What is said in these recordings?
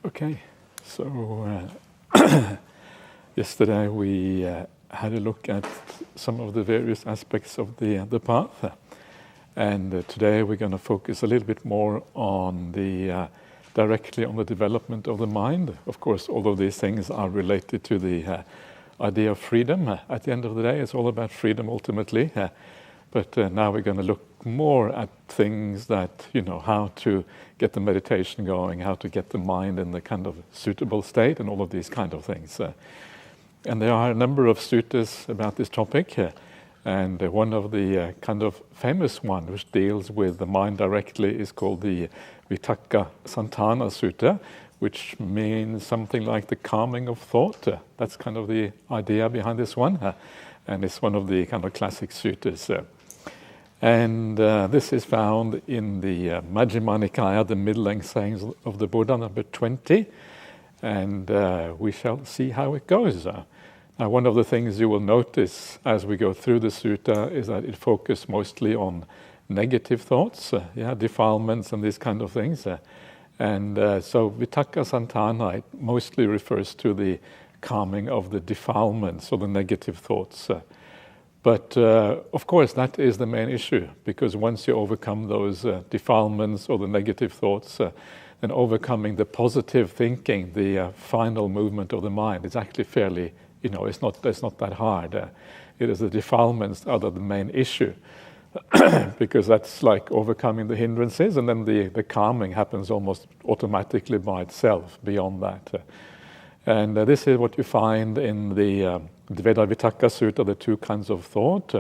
Okay, so yesterday we had a look at some of the various aspects of the path, and today we're going to focus a little bit more on directly on the development of the mind. Of course, all of these things are related to the idea of freedom. At the end of the day, it's all about freedom ultimately. But now we're going to look more at things that, how to get the meditation going, how to get the mind in the kind of suitable state, and all of these kind of things. And there are a number of suttas about this topic, and one of the kind of famous one which deals with the mind directly is called the Vitaka Santana Sutta, which means something like the calming of thought. That's kind of the idea behind this one, and it's one of the kind of classic suttas. And this is found in the Majjhima Nikaya, the middle-length sayings of the Buddha, number 20, and we shall see how it goes. Now, one of the things you will notice as we go through the sutta is that it focuses mostly on negative thoughts, defilements and these kind of things. And so Vitaka Santana, it mostly refers to the calming of the defilements or the negative thoughts. But of course, that is the main issue, because once you overcome those defilements or the negative thoughts, then overcoming the positive thinking, the final movement of the mind, is actually fairly, it's not that hard. It is the defilements that are the main issue, because that's like overcoming the hindrances, and then the calming happens almost automatically by itself beyond that. And this is what you find in the Dveda Vitaka Sutta, the two kinds of thought,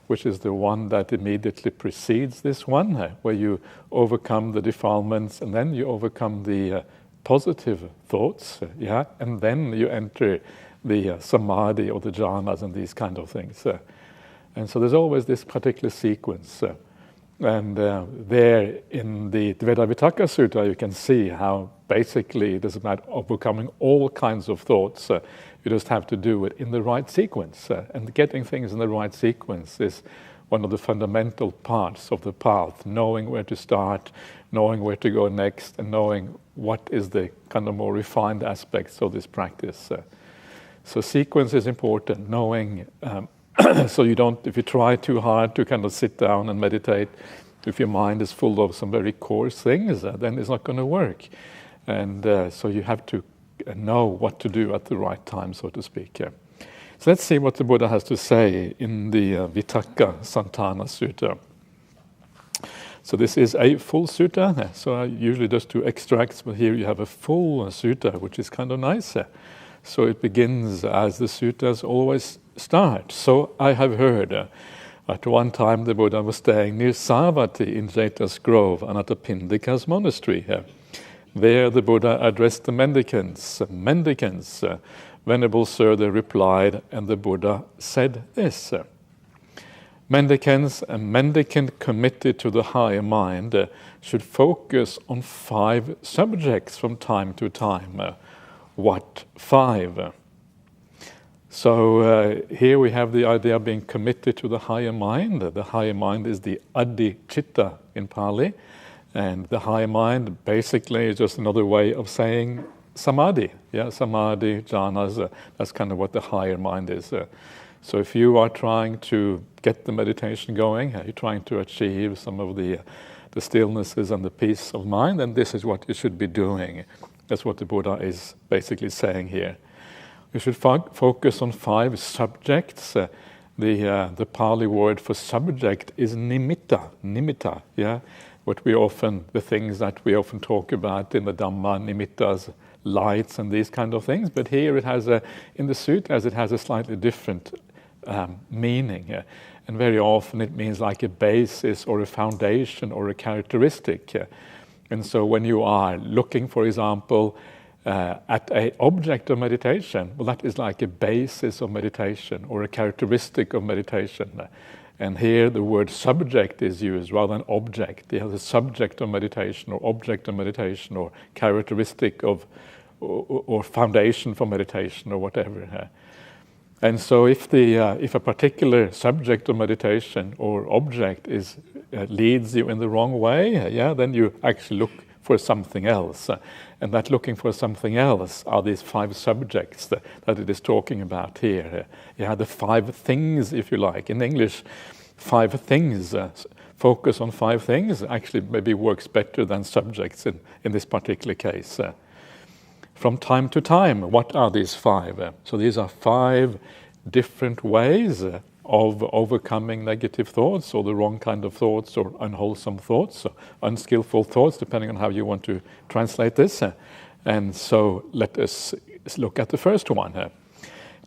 which is the one that immediately precedes this one, where you overcome the defilements and then you overcome the positive thoughts, and then you enter the samadhi or the jhanas and these kind of things. And so there's always this particular sequence. And there in the Dveda Vitaka Sutta, you can see how basically it is about overcoming all kinds of thoughts. You just have to do it in the right sequence. And getting things in the right sequence is one of the fundamental parts of the path, knowing where to start, knowing where to go next, and knowing what is the kind of more refined aspects of this practice. So sequence is important, knowing so you don't, if you try too hard to kind of sit down and meditate, if your mind is full of some very coarse things, then it's not going to work. And so you have to know what to do at the right time, so to speak. So let's see what the Buddha has to say in the Vitaka Santana Sutta. So this is a full sutta, so I usually just do extracts, but here you have a full sutta, which is kind of nice. So it begins as the suttas always start. So I have heard, at one time the Buddha was staying near Savatthi in Jeta's Grove, Anathapindika's monastery. There the Buddha addressed the mendicants. Mendicants, Venerable Sir, they replied, and the Buddha said this. Mendicants, a mendicant committed to the higher mind should focus on 5 subjects from time to time. What 5? So here we have the idea of being committed to the higher mind. The higher mind is the Adhicitta in Pali, and the higher mind basically is just another way of saying samadhi. Samadhi, jhanas, that's kind of what the higher mind is. So if you are trying to get the meditation going, you're trying to achieve some of the stillnesses and the peace of mind, then this is what you should be doing. That's what the Buddha is basically saying here. You should focus on 5 subjects. The Pali word for subject is nimitta. Nimitta, the things that we often talk about in the Dhamma, nimittas, lights and these kind of things. But here it has in the sutras it has a slightly different meaning. And very often it means like a basis or a foundation or a characteristic. And so when you are looking, for example, at an object of meditation, well, that is like a basis of meditation or a characteristic of meditation. And here the word subject is used rather than object. It has a subject of meditation or object of meditation or characteristic of or foundation for meditation or whatever. And so if a particular subject of meditation or object leads you in the wrong way, then you actually look for something else. And that looking for something else are these 5 subjects that it is talking about here. The 5 things, if you like. In English, 5 things. Focus on 5 things actually maybe works better than subjects in this particular case. From time to time, what are these 5? So these are 5 different ways of overcoming negative thoughts, or the wrong kind of thoughts, or unwholesome thoughts, or unskillful thoughts, depending on how you want to translate this. And so let us look at the first one.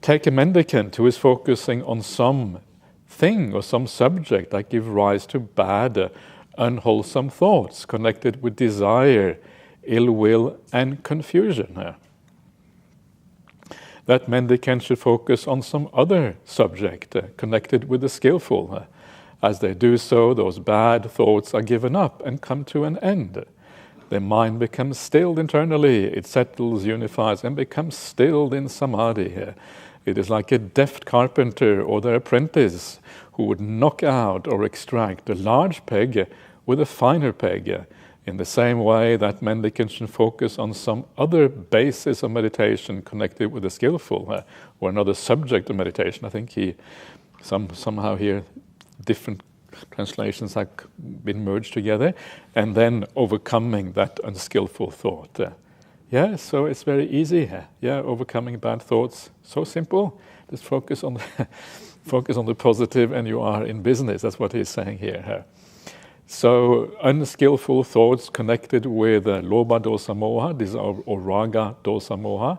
Take a mendicant who is focusing on some thing or some subject that give rise to bad, unwholesome thoughts connected with desire, ill will, and confusion. That mendicant should focus on some other subject connected with the skillful. As they do so, those bad thoughts are given up and come to an end. Their mind becomes stilled internally. It settles, unifies, and becomes stilled in samadhi. It is like a deft carpenter or their apprentice who would knock out or extract a large peg with a finer peg. In the same way, that mendicant should focus on some other basis of meditation connected with the skillful, or another subject of meditation. I think somehow here different translations have been merged together, and then overcoming that unskillful thought. So it's very easy. Overcoming bad thoughts, so simple. Just focus on the positive, and you are in business. That's what he's saying here. So unskillful thoughts connected with lobha dosa moha, these are or raga dosa moha.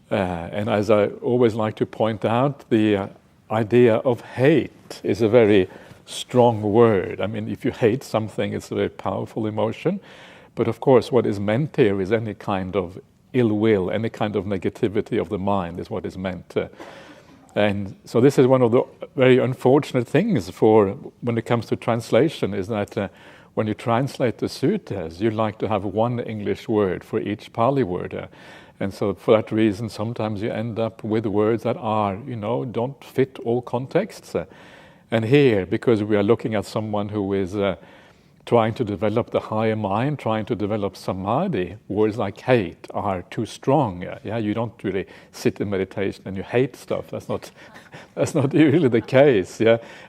And as I always like to point out, the idea of hate is a very strong word. I mean, if you hate something, it's a very powerful emotion. But of course, what is meant here is any kind of ill will, any kind of negativity of the mind is what is meant. And so this is one of the very unfortunate things for when it comes to translation, is that when you translate the suttas, you like to have one English word for each Pali word. And so for that reason, sometimes you end up with words that are, don't fit all contexts. And here, because we are looking at someone who is trying to develop the higher mind, trying to develop samadhi, words like hate are too strong. You don't really sit in meditation and you hate stuff. That's not really the case.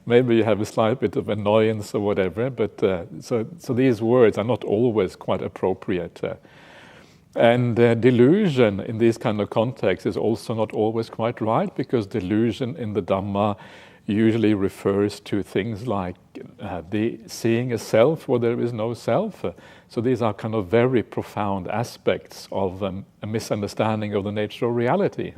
Maybe you have a slight bit of annoyance or whatever, but so these words are not always quite appropriate. And delusion in these kind of contexts is also not always quite right, because delusion in the Dhamma usually refers to things like the seeing a self where there is no self. So these are kind of very profound aspects of a misunderstanding of the nature of reality.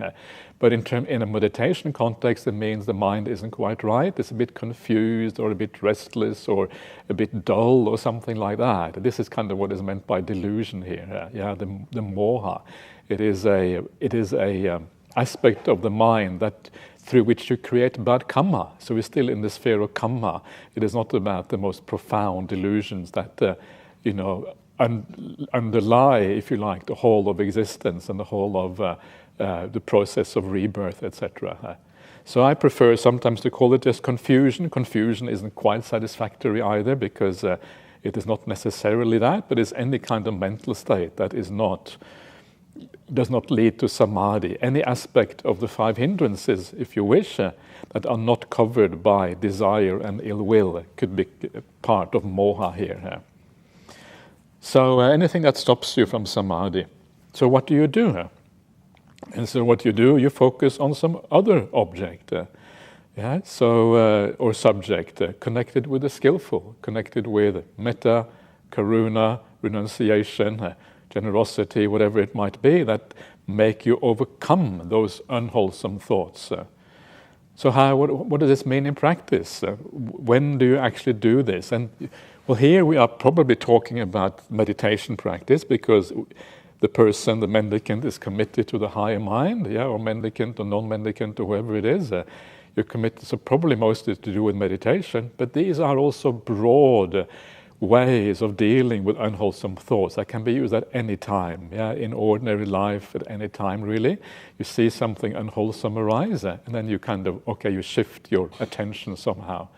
But in a meditation context, it means the mind isn't quite right. It's a bit confused or a bit restless or a bit dull or something like that. This is kind of what is meant by delusion here. The moha. It is a aspect of the mind that through which you create bad karma. So we're still in the sphere of karma. It is not about the most profound delusions that, underlie, if you like, the whole of existence and the whole of the process of rebirth, etc. So I prefer sometimes to call it just confusion. Confusion isn't quite satisfactory either, because it is not necessarily that, but it's any kind of mental state that does not lead to samadhi. Any aspect of the 5 hindrances, if you wish, that are not covered by desire and ill will could be part of moha here. So anything that stops you from samadhi. So what do you do? And so what you do, you focus on some other object, or subject connected with the skillful, connected with metta, karuna, renunciation, generosity, whatever it might be, that make you overcome those unwholesome thoughts. So what does this mean in practice? When do you actually do this? And well, here we are probably talking about meditation practice, because the mendicant is committed to the higher mind, or mendicant or non-mendicant or whoever it is. You're committed, so probably mostly to do with meditation, but these are also broad ways of dealing with unwholesome thoughts that can be used at any time, in ordinary life, at any time really. You see something unwholesome arise, and then you you shift your attention somehow.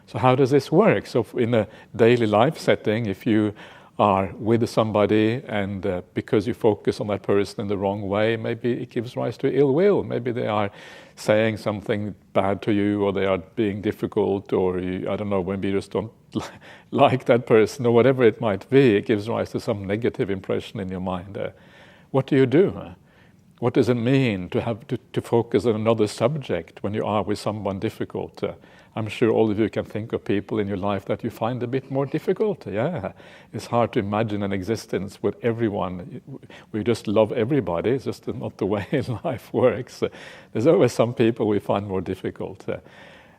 So how does this work? So in a daily life setting, if you are with somebody, and because you focus on that person in the wrong way, maybe it gives rise to ill will. Maybe they are saying something bad to you, or they are being difficult, or I don't know, maybe you just don't like that person, or whatever it might be. It gives rise to some negative impression in your mind. What do you do? What does it mean to have to focus on another subject when you are with someone difficult? I'm sure all of you can think of people in your life that you find a bit more difficult. Yeah, it's hard to imagine an existence with everyone. We just love everybody. It's just not the way life works. There's always some people we find more difficult. So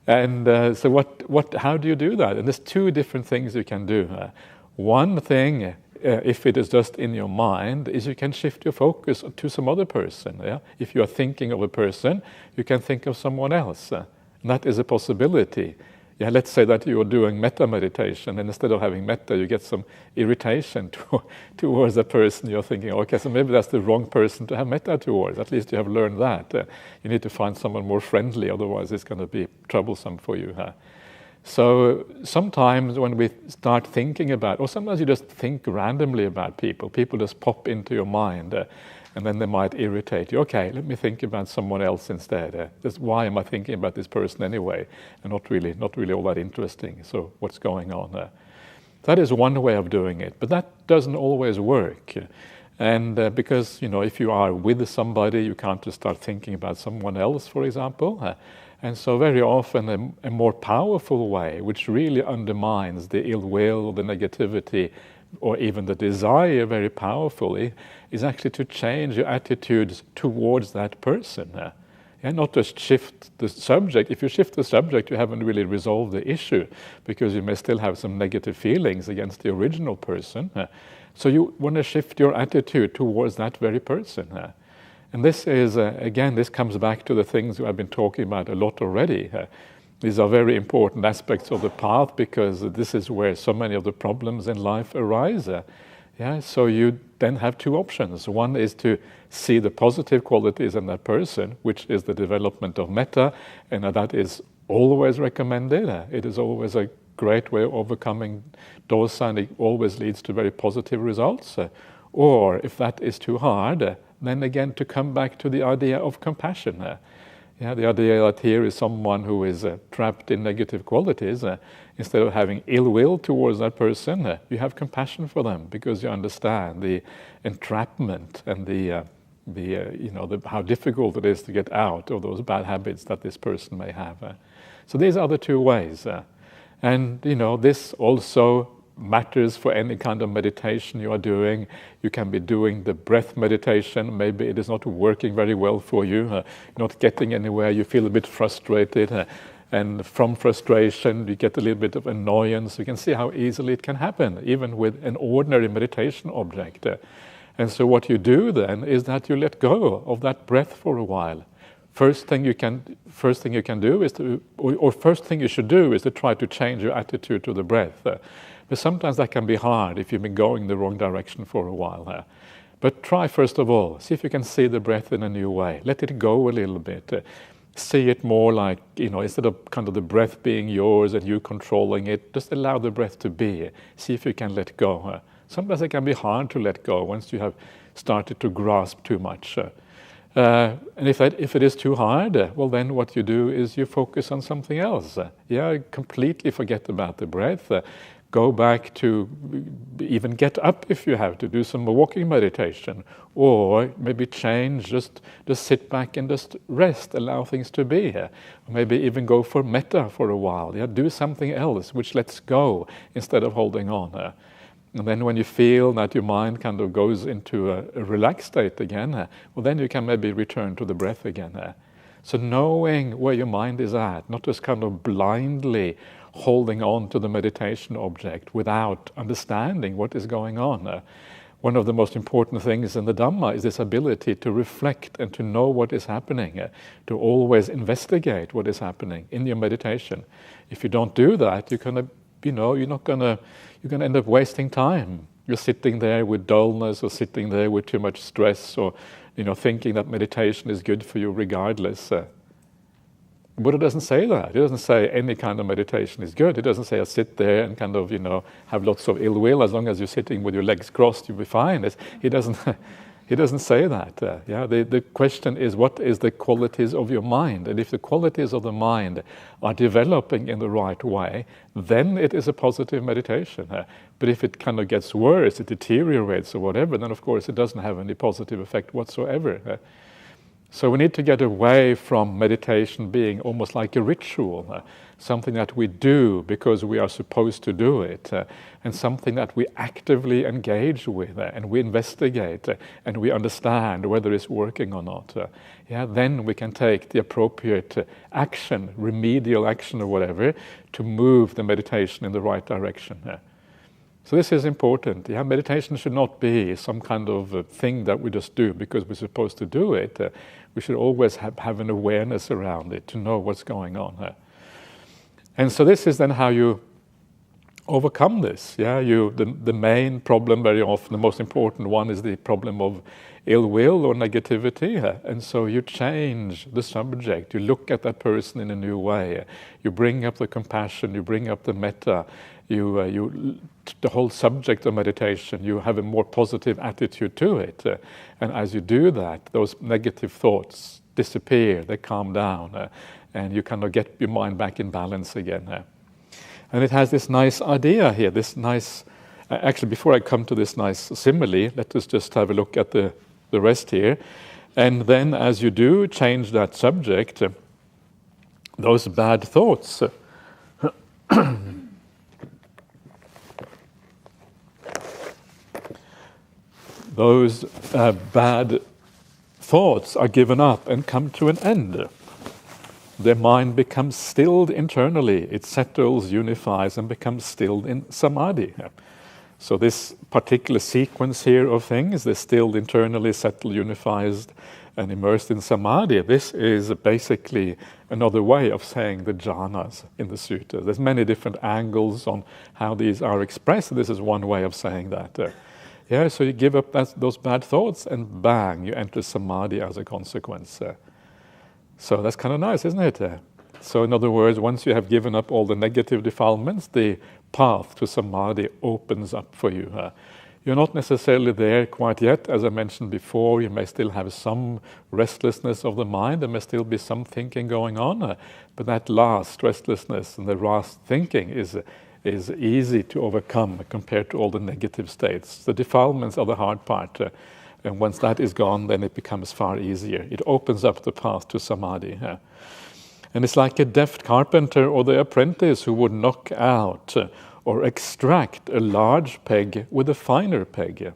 how do you do that? And there's two different things you can do. One thing, if it is just in your mind, is you can shift your focus to some other person. Yeah? If you are thinking of a person, you can think of someone else. And that is a possibility. Yeah, let's say that you are doing metta meditation, and instead of having metta, you get some irritation towards the person you're thinking, okay, so maybe that's the wrong person to have metta towards. At least you have learned that. You need to find someone more friendly, otherwise it's going to be troublesome for you. So sometimes when we start thinking about, or sometimes you just think randomly about people just pop into your mind, and then they might irritate you. Okay, let me think about someone else instead. Just why am I thinking about this person anyway? And not really all that interesting. So what's going on there? That is one way of doing it, but that doesn't always work. And because, if you are with somebody, you can't just start thinking about someone else, for example. And so very often a more powerful way, which really undermines the ill will, the negativity, or even the desire very powerfully, is actually to change your attitudes towards that person. And not just shift the subject. If you shift the subject, you haven't really resolved the issue, because you may still have some negative feelings against the original person. So you want to shift your attitude towards that very person. And this is, again, this comes back to the things I've been talking about a lot already. These are very important aspects of the path, because this is where so many of the problems in life arise. So you then have two options. One is to see the positive qualities in that person, which is the development of metta, and that is always recommended. It is always a great way of overcoming dosa, and it always leads to very positive results. Or if that is too hard, then again to come back to the idea of compassion. The idea that here is someone who is trapped in negative qualities. Instead of having ill will towards that person, you have compassion for them, because you understand the entrapment and how difficult it is to get out of those bad habits that this person may have. So these are the two ways. And this also matters for any kind of meditation you are doing. You can be doing the breath meditation. Maybe it is not working very well for you, not getting anywhere. You feel a bit frustrated, and from frustration you get a little bit of annoyance. You can see how easily it can happen, even with an ordinary meditation object. And so what you do then is that you let go of that breath for a while. First thing you should do is to try to change your attitude to the breath. But sometimes that can be hard if you've been going the wrong direction for a while. But try first of all, see if you can see the breath in a new way. Let it go a little bit. See it more like, instead of kind of the breath being yours and you controlling it, just allow the breath to be. See if you can let go. Sometimes it can be hard to let go once you have started to grasp too much. And if it is too hard, well then what you do is you focus on something else. Completely forget about the breath. Go back to even get up if you have to, do some walking meditation, or maybe change, just sit back and just rest, allow things to be. Or maybe even go for metta for a while. Do something else which lets go instead of holding on. And then when you feel that your mind kind of goes into a relaxed state again, well then you can maybe return to the breath again. So knowing where your mind is at, not just kind of blindly holding on to the meditation object without understanding what is going on. One of the most important things in the Dhamma is this ability to reflect and to know what is happening, to always investigate what is happening in your meditation. If you don't do that, you're going to end up wasting time. You're sitting there with dullness, or sitting there with too much stress, or thinking that meditation is good for you regardless. Buddha doesn't say that. He doesn't say any kind of meditation is good. He doesn't say sit there and kind of, have lots of ill will. As long as you're sitting with your legs crossed, you'll be fine. He doesn't he doesn't say that. The question is, what is the qualities of your mind? And if the qualities of the mind are developing in the right way, then it is a positive meditation. But if it kind of gets worse, it deteriorates or whatever, then of course it doesn't have any positive effect whatsoever. So we need to get away from meditation being almost like a ritual, something that we do because we are supposed to do it, and something that we actively engage with, and we investigate, and we understand whether it's working or not. Then we can take the appropriate action, remedial action or whatever, to move the meditation in the right direction. So this is important. Meditation should not be some kind of thing that we just do because we're supposed to do it. We should always have an awareness around it to know what's going on. And so this is then how you overcome this. The main problem very often, the most important one, is the problem of ill will or negativity. And so you change the subject. You look at that person in a new way. You bring up the compassion. You bring up the metta. The whole subject of meditation, you have a more positive attitude to it. And as you do that, those negative thoughts disappear, they calm down, and you kind of get your mind back in balance again. And it has this nice idea here, this nice... actually, before I come to this nice simile, let us just have a look at the rest here. And then as you do change that subject, those bad thoughts... those bad thoughts are given up and come to an end. Their mind becomes stilled internally. It settles, unifies, and becomes stilled in samadhi. So this particular sequence here of things, they're stilled internally, settled, unified, and immersed in samadhi. This is basically another way of saying the jhanas in the sutta. There's many different angles on how these are expressed. This is one way of saying that. So you give up those bad thoughts, and bang, you enter samadhi as a consequence. So that's kind of nice, isn't it? So in other words, once you have given up all the negative defilements, the path to samadhi opens up for you. You're not necessarily there quite yet. As I mentioned before, you may still have some restlessness of the mind. There may still be some thinking going on. But that last restlessness and the last thinking is easy to overcome compared to all the negative states. The defilements are the hard part. And once that is gone, then it becomes far easier. It opens up the path to samadhi. And it's like a deft carpenter or the apprentice who would knock out or extract a large peg with a finer peg.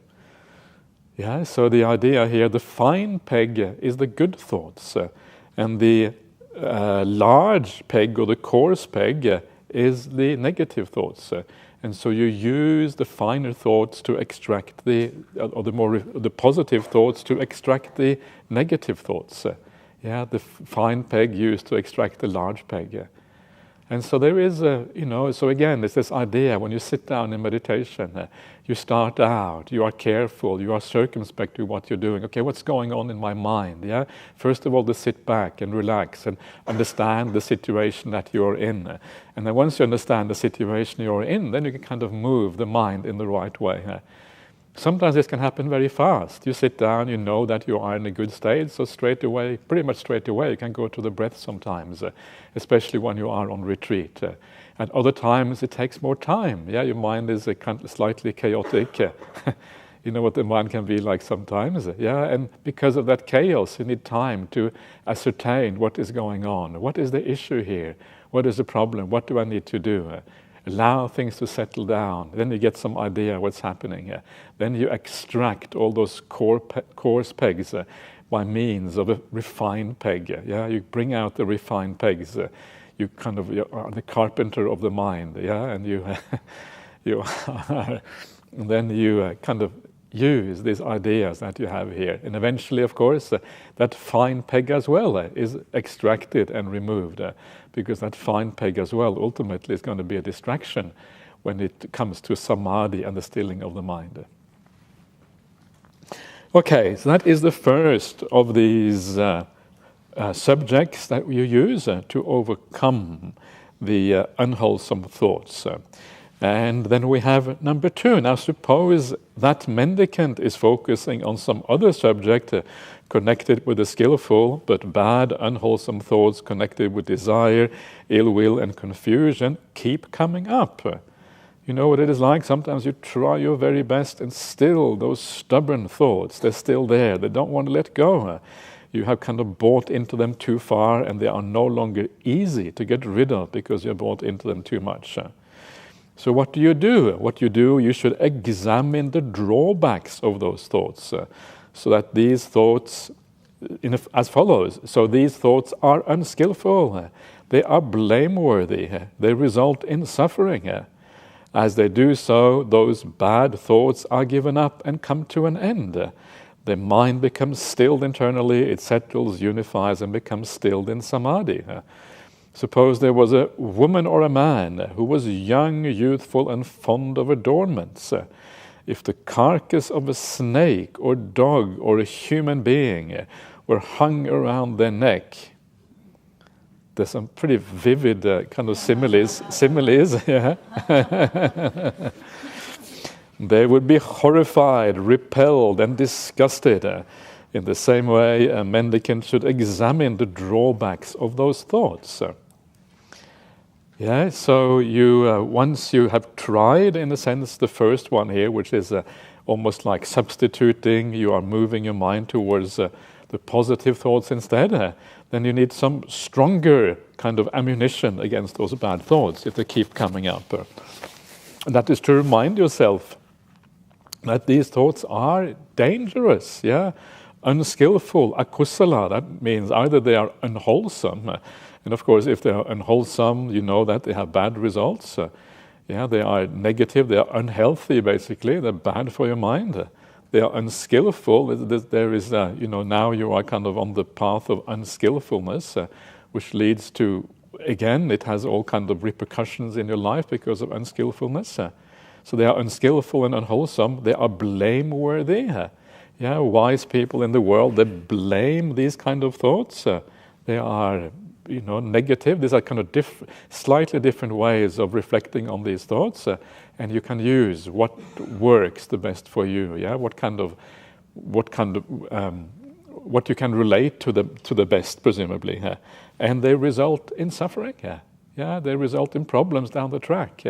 So the idea here, the fine peg is the good thoughts. And the large peg or the coarse peg is the negative thoughts. And so you use the finer thoughts to extract the positive thoughts to extract the negative thoughts. The fine peg used to extract the large peg. And so there is so again, it's this idea when you sit down in meditation, you start out, you are careful, you are circumspect to what you're doing. Okay, what's going on in my mind? First of all, to sit back and relax and understand the situation that you're in. And then once you understand the situation you're in, then you can kind of move the mind in the right way. Sometimes this can happen very fast. You sit down, you know that you are in a good state, so pretty much straight away, you can go to the breath sometimes, especially when you are on retreat. At other times, it takes more time. Your mind is kind of slightly chaotic. You know what the mind can be like sometimes. And because of that chaos, you need time to ascertain what is going on. What is the issue here? What is the problem? What do I need to do? Allow things to settle down. Then you get some idea what's happening. Then you extract all those coarse pegs by means of a refined peg. You bring out the refined pegs. You are the carpenter of the mind. And and then you kind of use these ideas that you have here. And eventually, of course, that fine peg as well is extracted and removed. Because that fine peg as well ultimately is going to be a distraction when it comes to samadhi and the stilling of the mind. Okay, so that is the first of these subjects that you use to overcome the unwholesome thoughts. And then we have number 2. Now suppose that mendicant is focusing on some other subject connected with the skillful, but bad, unwholesome thoughts connected with desire, ill will, and confusion keep coming up. You know what it is like? Sometimes you try your very best and still those stubborn thoughts, they're still there. They don't want to let go. You have kind of bought into them too far and they are no longer easy to get rid of because you're bought into them too much. So what do? You should examine the drawbacks of those thoughts, so that these thoughts, as follows. So these thoughts are unskillful, they are blameworthy, they result in suffering. As they do so, those bad thoughts are given up and come to an end. The mind becomes stilled internally, it settles, unifies, and becomes stilled in samadhi. Suppose there was a woman or a man who was young, youthful, and fond of adornments. If the carcass of a snake or dog or a human being were hung around their neck, there's some pretty vivid kind of similes, yeah? They would be horrified, repelled, and disgusted. In the same way, a mendicant should examine the drawbacks of those thoughts. Yeah, so you once you have tried, in a sense, the first one here, which is almost like substituting, you are moving your mind towards the positive thoughts instead, then you need some stronger kind of ammunition against those bad thoughts if they keep coming up. And that is to remind yourself that these thoughts are dangerous, yeah, unskillful, akusala. That means either they are unwholesome, and of course, if they are unwholesome, you know that they have bad results. Yeah, they are negative, they are unhealthy. Basically, they're bad for your mind. They are unskillful. There is, now you are kind of on the path of unskillfulness, which leads to, again, it has all kind of repercussions in your life because of unskillfulness. So they are unskillful and unwholesome. They are blameworthy. Yeah, wise people in the world, they blame these kind of thoughts. They are, negative. These are kind of slightly different ways of reflecting on these thoughts, and you can use what works the best for you. Yeah, what you can relate to the best, presumably, and they result in suffering. Yeah, they result in problems down the track.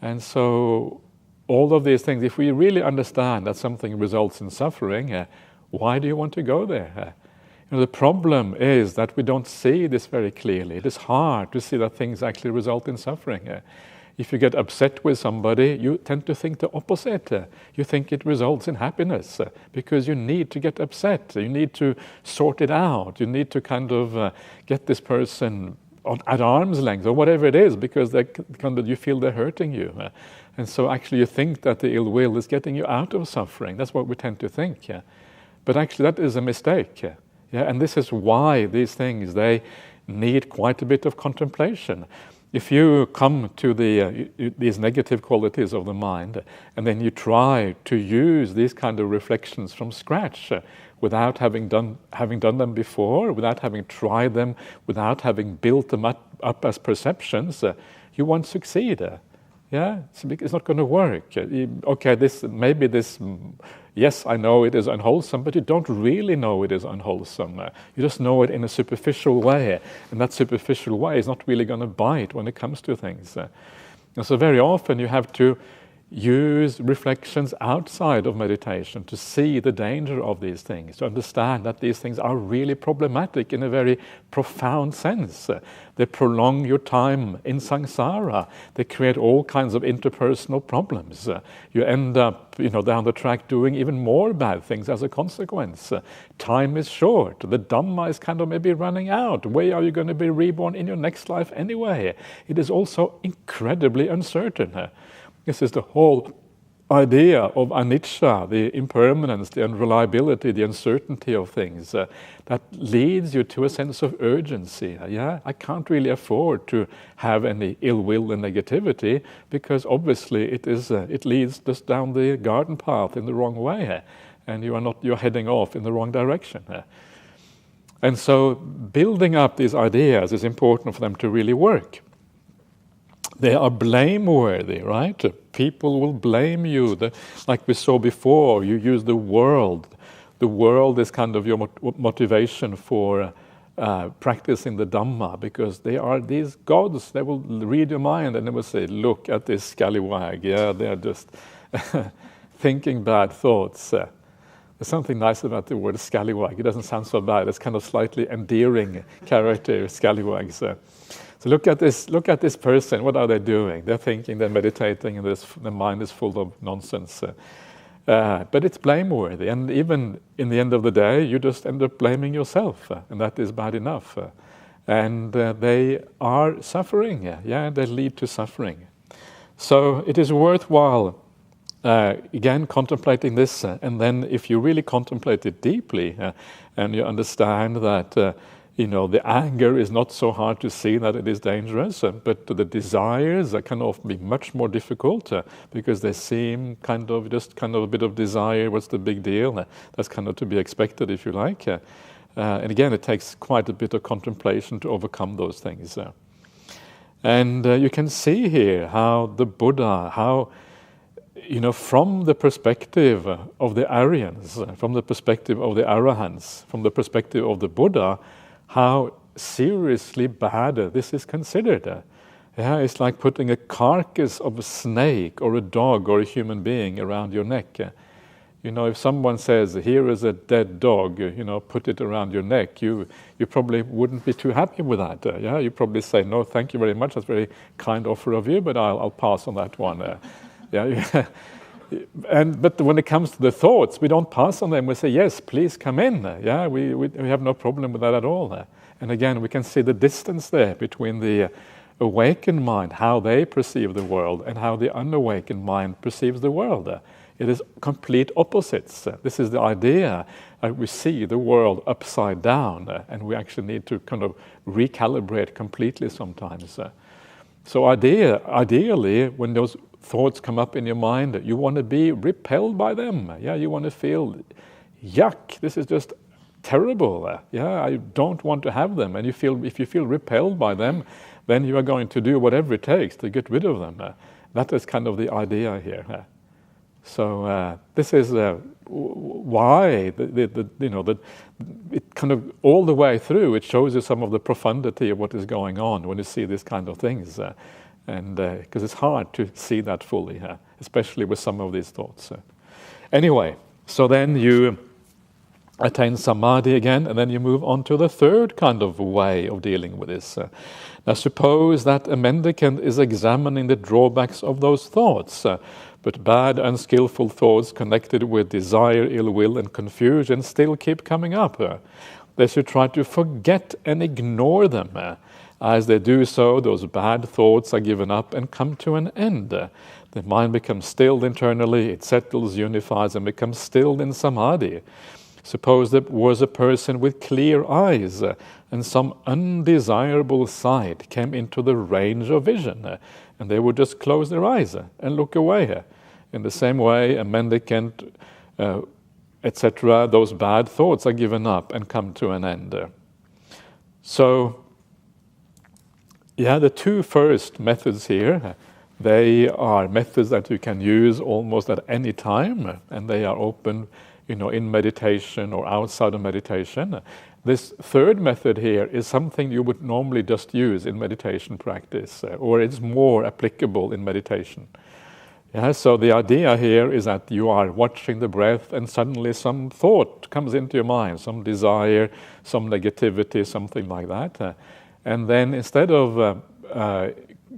And so all of these things, if we really understand that something results in suffering, why do you want to go there? The problem is that we don't see this very clearly. It is hard to see that things actually result in suffering. If you get upset with somebody, you tend to think the opposite. You think it results in happiness because you need to get upset. You need to sort it out. You need to kind of get this person at arm's length or whatever it is, because you feel they're hurting you. And so actually you think that the ill will is getting you out of suffering. That's what we tend to think. But actually that is a mistake. And this is why these things, they need quite a bit of contemplation. If you come to these negative qualities of the mind, and then you try to use these kind of reflections from scratch, without having done them before, without having tried them, without having built them up as perceptions, you won't succeed. It's not going to work. Okay, yes, I know it is unwholesome, but you don't really know it is unwholesome. You just know it in a superficial way, and that superficial way is not really going to bite when it comes to things. And so very often you have to use reflections outside of meditation to see the danger of these things, to understand that these things are really problematic in a very profound sense. They prolong your time in samsara. They create all kinds of interpersonal problems. You end up, down the track doing even more bad things as a consequence. Time is short. The Dhamma is kind of maybe running out. Where are you going to be reborn in your next life anyway? It is also incredibly uncertain. This is the whole idea of anicca, the impermanence, the unreliability, the uncertainty of things, that leads you to a sense of urgency. I can't really afford to have any ill will and negativity, because obviously it leads just down the garden path in the wrong way, and you're heading off in the wrong direction. And so building up these ideas is important for them to really work. They are blameworthy, right? People will blame you. Like we saw before, you use the world. The world is kind of your motivation for practicing the Dhamma, because they are these gods. They will read your mind and they will say, look at this scallywag. Yeah, they're just thinking bad thoughts. There's something nice about the word scallywag. It doesn't sound so bad. It's kind of slightly endearing character, scallywags. So look at this person. What are they doing? They're thinking, they're meditating, and the mind is full of nonsense. But it's blameworthy, and even in the end of the day, you just end up blaming yourself, and that is bad enough. And they are suffering. They lead to suffering. So it is worthwhile, again, contemplating this, and then if you really contemplate it deeply, and you understand that the anger is not so hard to see that it is dangerous, but the desires can often be much more difficult because they seem kind of a bit of desire. What's the big deal? That's kind of to be expected, if you like. And again, it takes quite a bit of contemplation to overcome those things. And you can see here how the Buddha, from the perspective of the Aryans, from the perspective of the Arahants, from the perspective of the Buddha, how seriously bad this is considered. It's like putting a carcass of a snake or a dog or a human being around your neck. If someone says, here is a dead dog, put it around your neck, you probably wouldn't be too happy with that. You probably say, no, thank you very much, that's a very kind offer of you, but I'll pass on that one. But when it comes to the thoughts, we don't pass on them. We say, yes, please come in. We have no problem with that at all. And again, we can see the distance there between the awakened mind, how they perceive the world, and how the unawakened mind perceives the world. It is complete opposites. This is the idea. We see the world upside down, and we actually need to kind of recalibrate completely sometimes. So ideally, when those thoughts come up in your mind, you want to be repelled by them. You want to feel, yuck, this is just terrible. I don't want to have them. And if you feel repelled by them, then you are going to do whatever it takes to get rid of them. That is kind of the idea here. So this is why it kind of all the way through it shows you some of the profundity of what is going on when you see these kind of things. And because it's hard to see that fully, especially with some of these thoughts. Anyway, so then you attain samadhi again, and then you move on to the third kind of way of dealing with this. Now suppose that a mendicant is examining the drawbacks of those thoughts, but bad, unskillful thoughts connected with desire, ill will, and confusion still keep coming up. They should try to forget and ignore them. As they do so, those bad thoughts are given up and come to an end. The mind becomes stilled internally, it settles, unifies, and becomes stilled in samadhi. Suppose there was a person with clear eyes, and some undesirable sight came into the range of vision, and they would just close their eyes and look away. In the same way, a mendicant, etc., those bad thoughts are given up and come to an end. So, the two first methods here, they are methods that you can use almost at any time, and they are open, in meditation or outside of meditation. This third method here is something you would normally just use in meditation practice, or it's more applicable in meditation. So the idea here is that you are watching the breath, and suddenly some thought comes into your mind, some desire, some negativity, something like that. And then instead of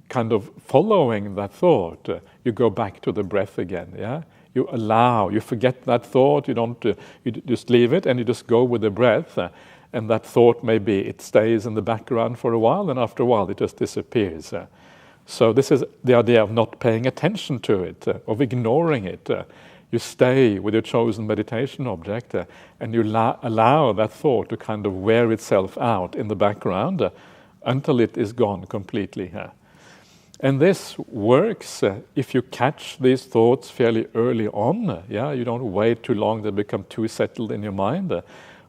kind of following that thought, you go back to the breath again. You forget that thought. You just leave it, and you just go with the breath. And that thought, maybe it stays in the background for a while, and after a while it just disappears. So this is the idea of not paying attention to it, of ignoring it. You stay with your chosen meditation object, and you allow that thought to kind of wear itself out in the background until it is gone completely. And this works if you catch these thoughts fairly early on. You don't wait too long; they become too settled in your mind.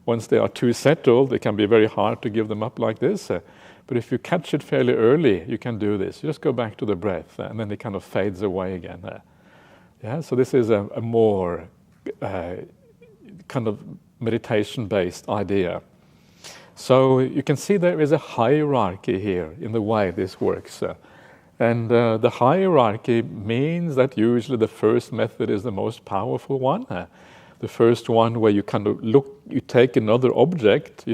Once they are too settled, it can be very hard to give them up like this. But if you catch it fairly early, you can do this. You just go back to the breath, and then it kind of fades away again. So this is a more kind of meditation-based idea. So you can see there is a hierarchy here in the way this works. And the hierarchy means that usually the first method is the most powerful one. The first one where you kind of look, you take another object,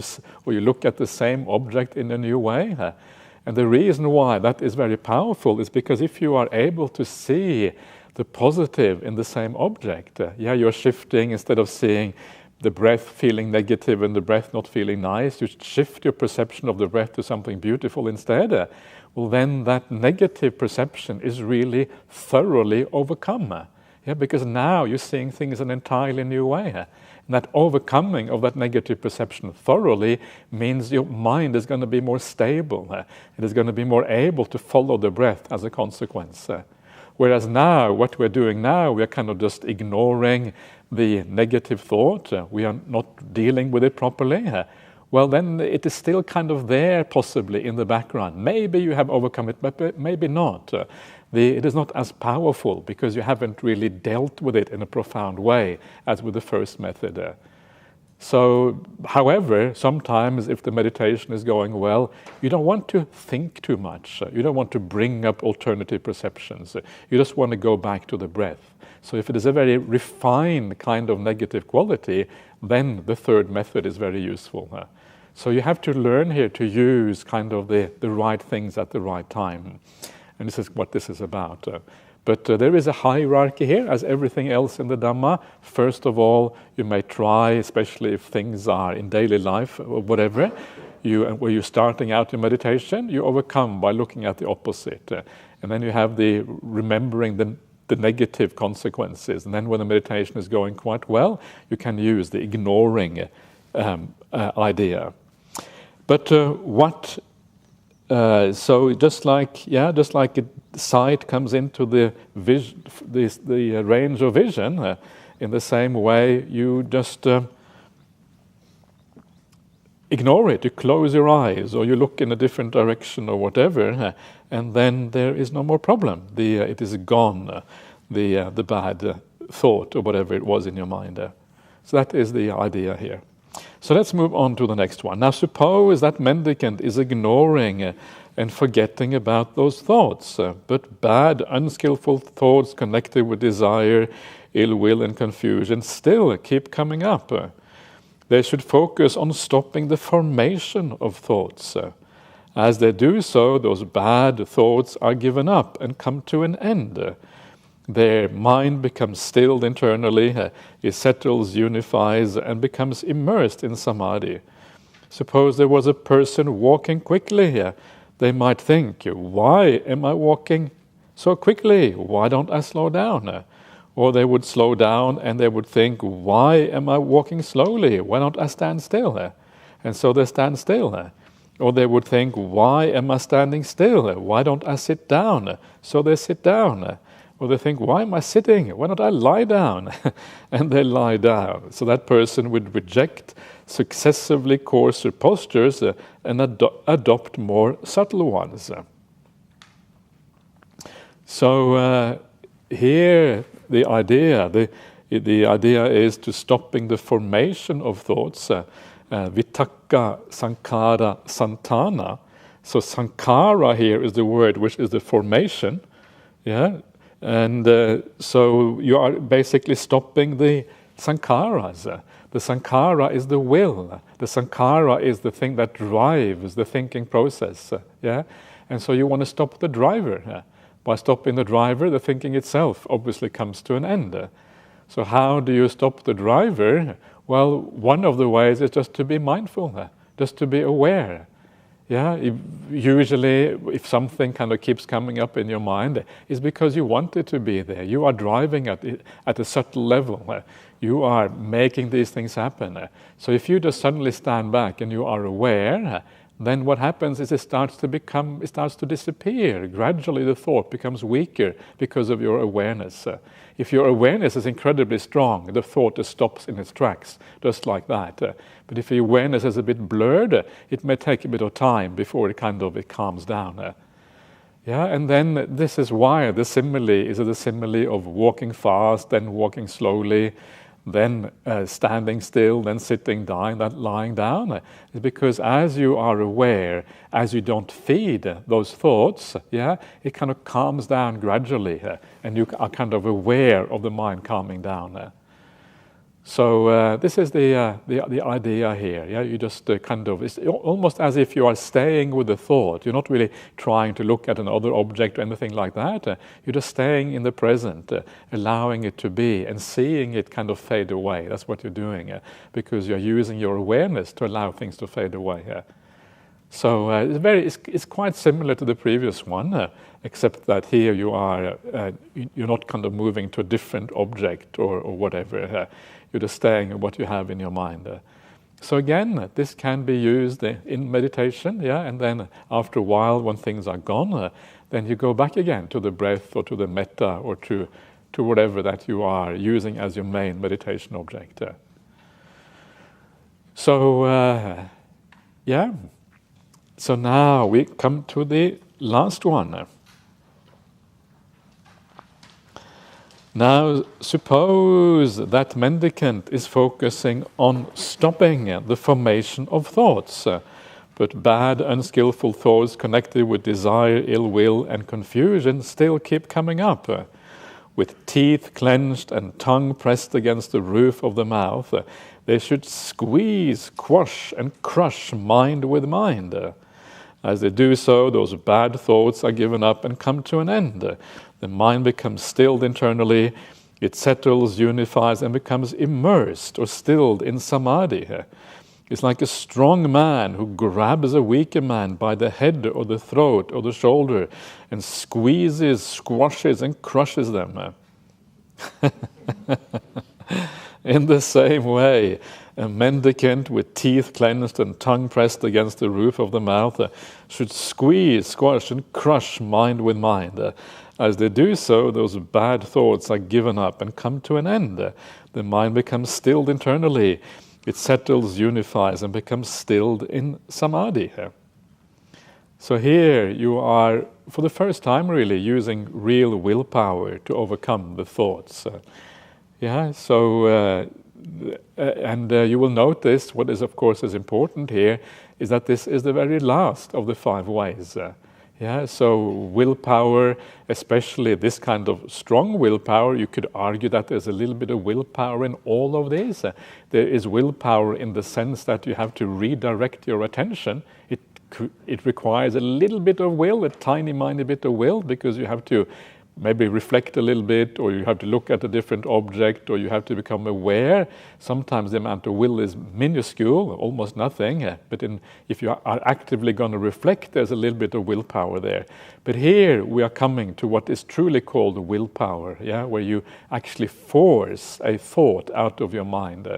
or you look at the same object in a new way. And the reason why that is very powerful is because if you are able to see the positive in the same object, you're shifting, instead of seeing the breath feeling negative and the breath not feeling nice, you shift your perception of the breath to something beautiful instead. Well, then that negative perception is really thoroughly overcome. Because now you're seeing things in an entirely new way. And that overcoming of that negative perception thoroughly means your mind is going to be more stable. It is going to be more able to follow the breath as a consequence. Whereas now, what we're doing now, we're kind of just ignoring the negative thought. We are not dealing with it properly. Well, then it is still kind of there, possibly, in the background. Maybe you have overcome it, but maybe not. It is not as powerful because you haven't really dealt with it in a profound way as with the first method. So, however, sometimes if the meditation is going well, you don't want to think too much. You don't want to bring up alternative perceptions. You just want to go back to the breath. So if it is a very refined kind of negative quality, then the third method is very useful. So you have to learn here to use kind of the right things at the right time. And this is what this is about. But there is a hierarchy here, as everything else in the Dhamma. First of all, you may try, especially if things are in daily life or whatever, where you're starting out in meditation, you overcome by looking at the opposite. And then you have the remembering the negative consequences. And then when the meditation is going quite well, you can use the ignoring idea. But so just like a sight comes into the range of vision, in the same way you just ignore it. You close your eyes, or you look in a different direction, or whatever, and then there is no more problem. It is gone, the bad thought or whatever it was in your mind. So that is the idea here. So let's move on to the next one. Now suppose that mendicant is ignoring and forgetting about those thoughts, but bad, unskillful thoughts connected with desire, ill will and confusion still keep coming up. They should focus on stopping the formation of thoughts. As they do so, those bad thoughts are given up and come to an end. Their mind becomes stilled internally, it settles, unifies, and becomes immersed in samadhi. Suppose there was a person walking quickly. They might think, why am I walking so quickly? Why don't I slow down? Or they would slow down and they would think, why am I walking slowly? Why don't I stand still? And so they stand still. Or they would think, why am I standing still? Why don't I sit down? So they sit down. Or they think, why am I sitting? Why don't I lie down? And they lie down. So that person would reject successively coarser postures and adopt more subtle ones. So here the idea is to stopping the formation of thoughts. Vitaka, Sankhara, Santana. So Sankhara here is the word which is the formation. And so you are basically stopping the sankharas. The sankhara is the will. The sankhara is the thing that drives the thinking process. And so you want to stop the driver. By stopping the driver, the thinking itself obviously comes to an end. So how do you stop the driver? Well, one of the ways is just to be mindful, just to be aware. Usually if something kind of keeps coming up in your mind, it's because you want it to be there. You are driving at a subtle level. You are making these things happen. So if you just suddenly stand back and you are aware, then what happens is it starts to disappear. Gradually the thought becomes weaker because of your awareness. If your awareness is incredibly strong, the thought just stops in its tracks, just like that. But if your awareness is a bit blurred, it may take a bit of time before it calms down. And then this is why the simile is the simile of walking fast, then walking slowly, then standing still, then sitting down, then lying down. It's because as you are aware, as you don't feed those thoughts, it kind of calms down gradually, and you are kind of aware of the mind calming down. So this is the idea here. You just it's almost as if you are staying with the thought. You're not really trying to look at another object or anything like that. You're just staying in the present, allowing it to be and seeing it kind of fade away. That's what you're doing, because you're using your awareness to allow things to fade away. So it's quite similar to the previous one, except that here you're not kind of moving to a different object or whatever. You're just staying in what you have in your mind. So again, this can be used in meditation, and then after a while, when things are gone, then you go back again to the breath or to the metta or to whatever that you are using as your main meditation object. So now we come to the last one. Now, suppose that mendicant is focusing on stopping the formation of thoughts, but bad, unskillful thoughts connected with desire, ill will, and confusion still keep coming up. With teeth clenched and tongue pressed against the roof of the mouth, they should squeeze, quash, and crush mind with mind. As they do so, those bad thoughts are given up and come to an end. The mind becomes stilled internally, it settles, unifies, and becomes immersed or stilled in samadhi. It's like a strong man who grabs a weaker man by the head or the throat or the shoulder and squeezes, squashes, and crushes them. In the same way, a mendicant with teeth clenched and tongue pressed against the roof of the mouth should squeeze, squash, and crush mind with mind. As they do so, those bad thoughts are given up and come to an end. The mind becomes stilled internally. It settles, unifies, and becomes stilled in samadhi. So here you are, for the first time really, using real willpower to overcome the thoughts. And you will notice what is, of course, is important here is that this is the very last of the 5 ways. So willpower, especially this kind of strong willpower, you could argue that there's a little bit of willpower in all of these. There is willpower in the sense that you have to redirect your attention. It requires a little bit of will, a tiny, minor bit of will, because you have to maybe reflect a little bit, or you have to look at a different object, or you have to become aware. Sometimes the amount of will is minuscule, almost nothing, but if you are actively going to reflect, there's a little bit of willpower there. But here we are coming to what is truly called willpower, where you actually force a thought out of your mind.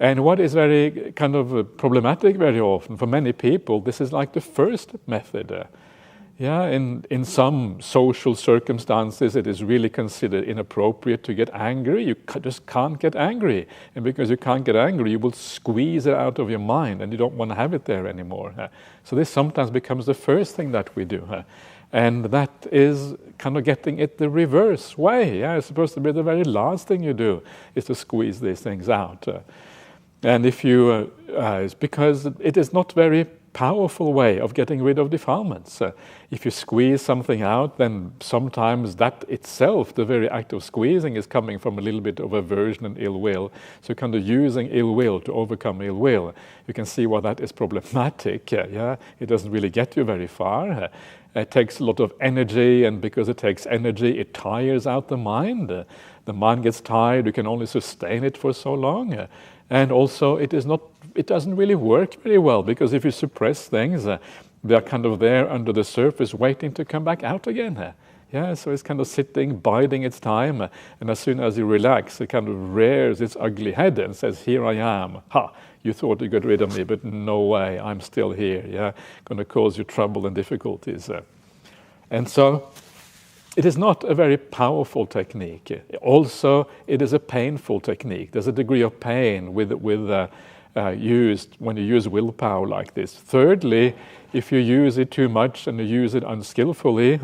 And what is very kind of problematic very often for many people, this is like the first method. In some social circumstances, it is really considered inappropriate to get angry. You just can't get angry. And because you can't get angry, you will squeeze it out of your mind, and you don't want to have it there anymore. So this sometimes becomes the first thing that we do. And that is kind of getting it the reverse way. It's supposed to be the very last thing you do, is to squeeze these things out. And if you, it's because it is not very powerful way of getting rid of defilements. If you squeeze something out, then sometimes that itself, the very act of squeezing, is coming from a little bit of aversion and ill will. So kind of using ill will to overcome ill will. You can see why that is problematic. It doesn't really get you very far. It takes a lot of energy, and because it takes energy, it tires out the mind. The mind gets tired, you can only sustain it for so long. And also it doesn't really work very well, because if you suppress things, they're kind of there under the surface waiting to come back out again. Yeah, so it's kind of sitting, biding its time, and as soon as you relax, it kind of rears its ugly head and says, "Here I am. Ha! You thought you got rid of me, but no way. I'm still here. Yeah, going to cause you trouble and difficulties." And so, it is not a very powerful technique. Also, it is a painful technique. There's a degree of pain used when you use willpower like this. Thirdly, if you use it too much and you use it unskillfully,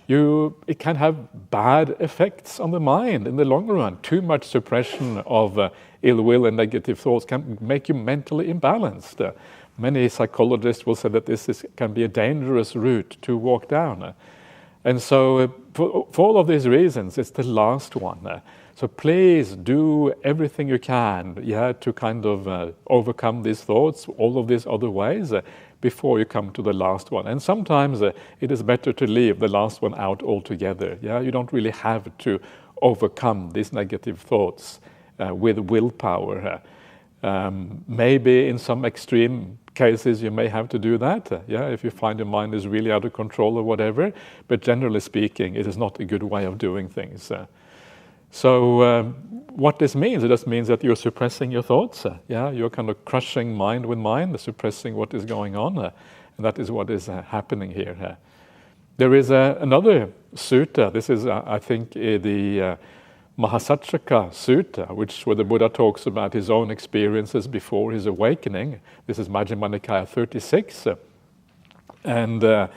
it can have bad effects on the mind in the long run. Too much suppression of ill will and negative thoughts can make you mentally imbalanced. Many psychologists will say that this can be a dangerous route to walk down. And so for all of these reasons, it's the last one. So please do everything you can to kind of overcome these thoughts, all of these other ways, before you come to the last one. And sometimes it is better to leave the last one out altogether. You don't really have to overcome these negative thoughts with willpower. Maybe in some extreme cases you may have to do that, if you find your mind is really out of control or whatever, but generally speaking, it is not a good way of doing things. So what this means, it just means that you're suppressing your thoughts, you're kind of crushing mind with mind, suppressing what is going on, and that is what is happening here. There is another sutta, this is I think the Mahasacaka Sutta, where the Buddha talks about his own experiences before his awakening. This is Majjhima Nikaya 36. And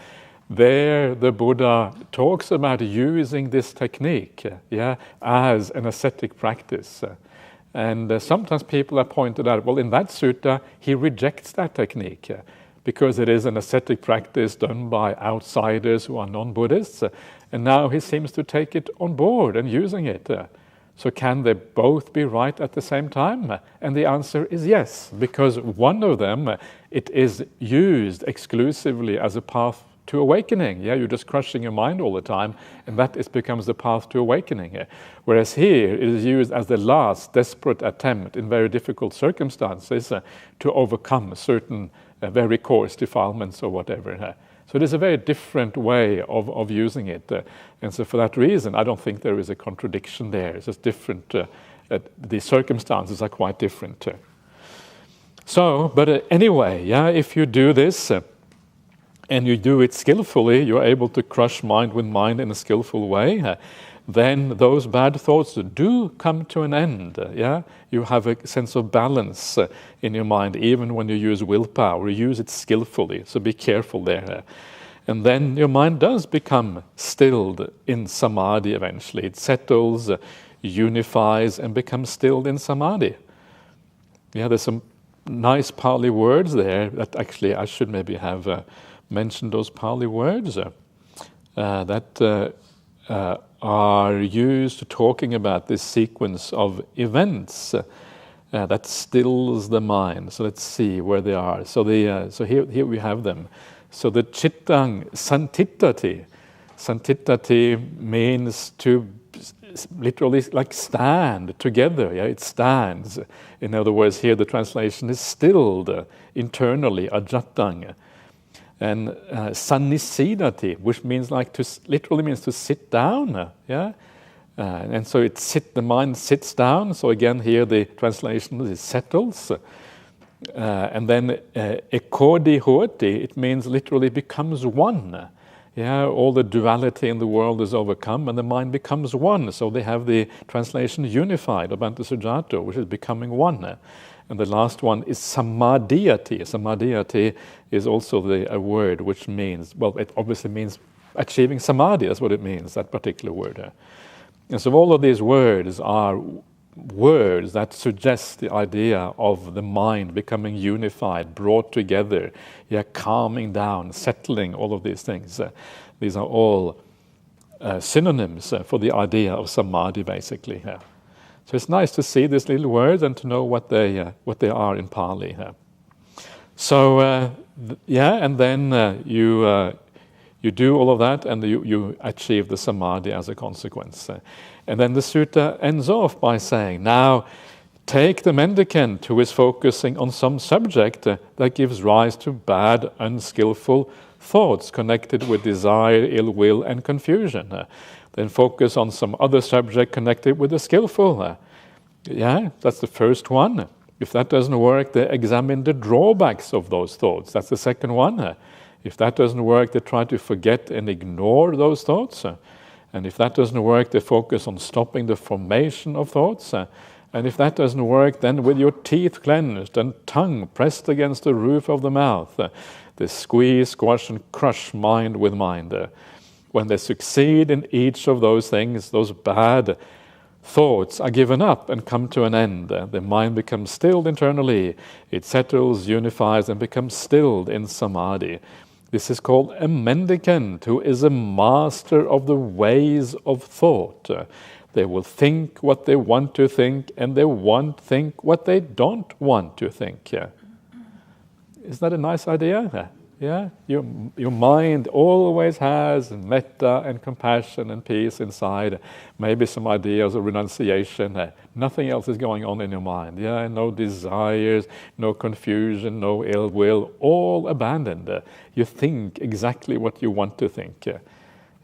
there the Buddha talks about using this technique as an ascetic practice. And sometimes people have pointed out, well, in that sutta, he rejects that technique because it is an ascetic practice done by outsiders who are non-Buddhists. And now he seems to take it on board and using it. So can they both be right at the same time? And the answer is yes, because one of them, it is used exclusively as a path to awakening. You're just crushing your mind all the time, and that becomes the path to awakening. Whereas here, it is used as the last desperate attempt in very difficult circumstances to overcome certain very coarse defilements or whatever. So it is a very different way of using it. And so for that reason, I don't think there is a contradiction there. It's just different. The circumstances are quite different. So, but anyway, if you do this and you do it skillfully, you're able to crush mind with mind in a skillful way, then those bad thoughts do come to an end. You have a sense of balance in your mind, even when you use willpower. You use it skillfully, so be careful there. And then your mind does become stilled in samadhi eventually. It settles, unifies, and becomes stilled in samadhi. There's some nice Pali words there that actually I should maybe have mentioned those Pali words that are used to talking about this sequence of events that stills the mind. So let's see where they are. So here we have them. So the chittang santittati. Santittati means to literally like stand together. It stands. In other words, here the translation is stilled internally, ajatang. And sannisidati, which means literally means to sit down, and so the mind sits down. So again, here the translation is settles, and then ekodi hoti, it means literally becomes one. All the duality in the world is overcome, and the mind becomes one. So they have the translation unified, Bhante Sujato, which is becoming one. And the last one is samadhiyati. Samadhiyati is also a word which means, well, it obviously means achieving samadhi. That's what it means, that particular word. And so all of these words are words that suggest the idea of the mind becoming unified, brought together, calming down, settling, all of these things. These are all synonyms for the idea of samadhi, basically. So it's nice to see these little words and to know what they are in Pali. So and then you do all of that, and you achieve the samadhi as a consequence. And then the sutta ends off by saying, now take the mendicant who is focusing on some subject that gives rise to bad, unskillful thoughts connected with desire, ill will, and confusion. Then focus on some other subject connected with the skillful. That's the first one. If that doesn't work, they examine the drawbacks of those thoughts. That's the second one. If that doesn't work, they try to forget and ignore those thoughts. And if that doesn't work, they focus on stopping the formation of thoughts. And if that doesn't work, then with your teeth clenched and tongue pressed against the roof of the mouth, they squeeze, squash, and crush mind with mind. When they succeed in each of those things, those bad thoughts are given up and come to an end. The mind becomes stilled internally. It settles, unifies, and becomes stilled in samadhi. This is called a mendicant who is a master of the ways of thought. They will think what they want to think, and they won't think what they don't want to think. Isn't that a nice idea? Yeah, your mind always has metta and compassion and peace inside. Maybe some ideas of renunciation. Nothing else is going on in your mind. Yeah, no desires, no confusion, no ill will, all abandoned. You think exactly what you want to think.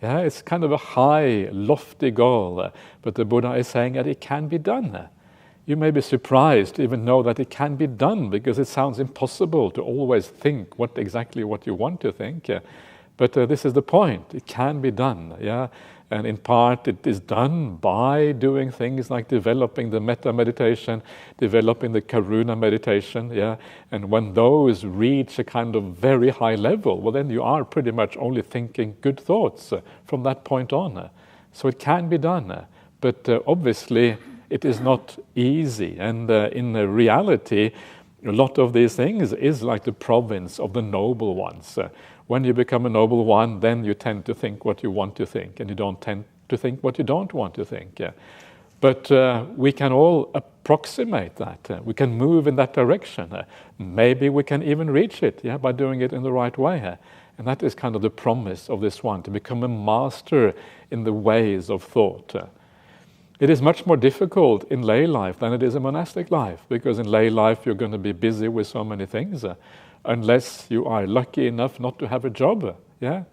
Yeah, it's kind of a high, lofty goal, but the Buddha is saying that it can be done. You may be surprised to even know that it can be done, because it sounds impossible to always think exactly what you want to think. But this is the point. It can be done. Yeah, and in part it is done by doing things like developing the metta meditation, developing the karuna meditation. Yeah, and when those reach a kind of very high level, well, then you are pretty much only thinking good thoughts from that point on. So it can be done, but obviously it is not easy, and in reality, a lot of these things is like the province of the noble ones. When you become a noble one, then you tend to think what you want to think, and you don't tend to think what you don't want to think. But we can all approximate that. We can move in that direction. Maybe we can even reach it, by doing it in the right way. And that is kind of the promise of this one, to become a master in the ways of thought. It is much more difficult in lay life than it is in monastic life, because in lay life you're going to be busy with so many things, unless you are lucky enough not to have a job. Yeah.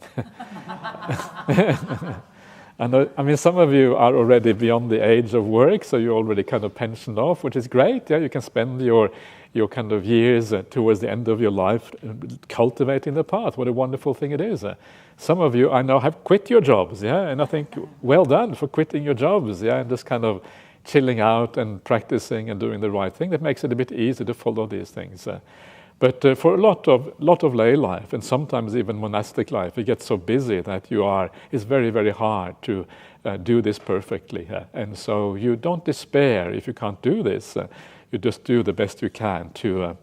And I mean, some of you are already beyond the age of work, so you're already kind of pensioned off, which is great. Yeah, you can spend your kind of years towards the end of your life cultivating the path. What a wonderful thing it is. Some of you I know have quit your jobs, and I think well done for quitting your jobs, and just kind of chilling out and practicing and doing the right thing. That makes it a bit easier to follow these things. But for a lot of lay life, and sometimes even monastic life, it gets so busy that it's very, very hard to do this perfectly. And so you don't despair if you can't do this. You just do the best you can to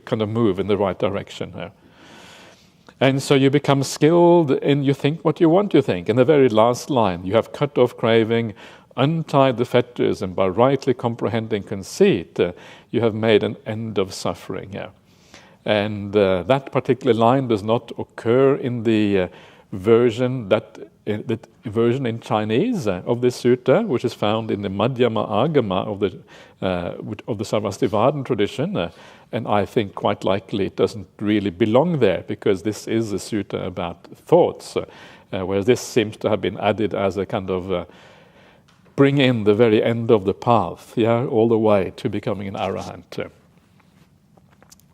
kind of move in the right direction. And so you become skilled in you think what you want to think. In the very last line, you have cut off craving, untied the fetters, and by rightly comprehending conceit, you have made an end of suffering. And that particular line does not occur in the version in Chinese of this sutta, which is found in the Madhyama Agama of the Sarvastivadin tradition, and I think quite likely it doesn't really belong there, because this is a sutta about thoughts, whereas this seems to have been added as a kind of bring in the very end of the path, all the way to becoming an arahant.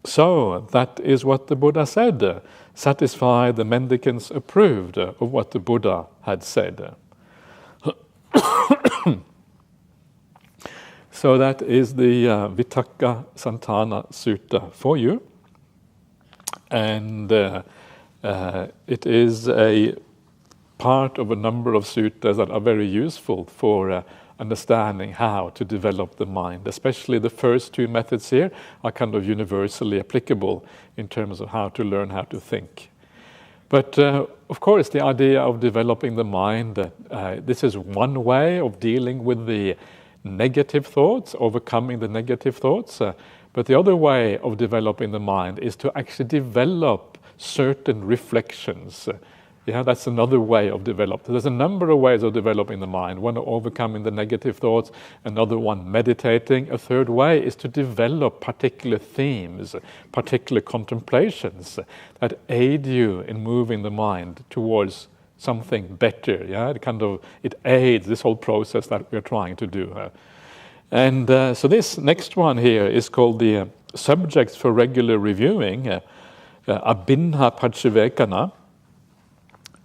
So that is what the Buddha said. Satisfied, the mendicants approved of what the Buddha had said. So that is the Vitaka Santana Sutta for you. And it is a part of a number of suttas that are very useful for understanding how to develop the mind. Especially the first two methods here are kind of universally applicable in terms of how to learn how to think. But of course, the idea of developing the mind, this is one way of dealing with the negative thoughts, overcoming the negative thoughts. But the other way of developing the mind is to actually develop certain reflections. Yeah, that's another way of developing. There's a number of ways of developing the mind. One, overcoming the negative thoughts. Another one, meditating. A third way is to develop particular themes, particular contemplations that aid you in moving the mind towards something better. Yeah, it aids this whole process that we're trying to do. And so this next one here is called the subjects for regular reviewing, abhinna paccavekkhana.